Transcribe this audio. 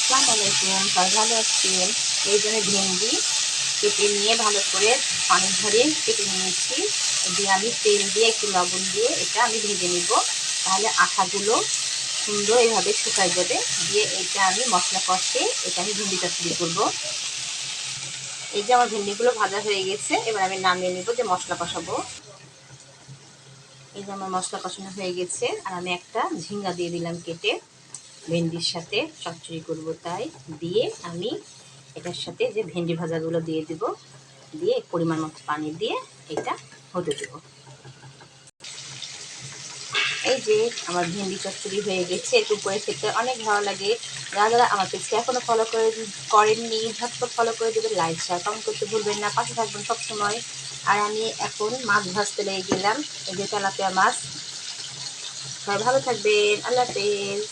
আসসালামু আলাইকুম, সবাই ভালো আছেন? এই জন্য ভেন্ডি কেটে নিয়ে ভালো করে পানি ঝরিয়ে কেটে নিয়েছি। দিয়ে আমি তেল দিয়ে একটু লবণ দিয়ে এটা আমি ভেজে নিব, তাহলে আঠাগুলো সুন্দর এভাবে শুকাই যাবে। দিয়ে এটা আমি মশলা কষে এটা আমি ভেন্ডি চচ্চড়ি করবো। এই যে আমার ভেন্ডিগুলো ভাজা হয়ে গেছে, এবার আমি নামিয়ে নিব যে মশলা কষাবো। এই যে আমার মশলা কষানো হয়ে গেছে, আর আমি একটা ঝিঙ্গা দিয়ে দিলাম কেটে, ভেন্ডির সাথে চচ্চড়ি করব তাই। দিয়ে আমি এটার সাথে যে ভেন্ডি ভাজাগুলো দিয়ে দেব, দিয়ে পরিমাণ মতো পানি দিয়ে এটা হতে দেব। এই যে আমার ভেন্ডি চচ্চড়ি হয়ে গেছে, একটু করে খেতে অনেক ভালো লাগে। যারা যারা আমার পেজকে এখনও ফলো করেননি, ঝটপট ফলো করে দেবেন, লাইক শেয়ার কমেন্ট করতে ভুলবেন না, পাশে থাকবেন সবসময়। আর আমি এখন মাছ ভাজতে লেগে গেলাম, এই যে তেলাপিয়া মাছ। সবাই ভালো থাকবেন, আল্লাহ হাফেজ।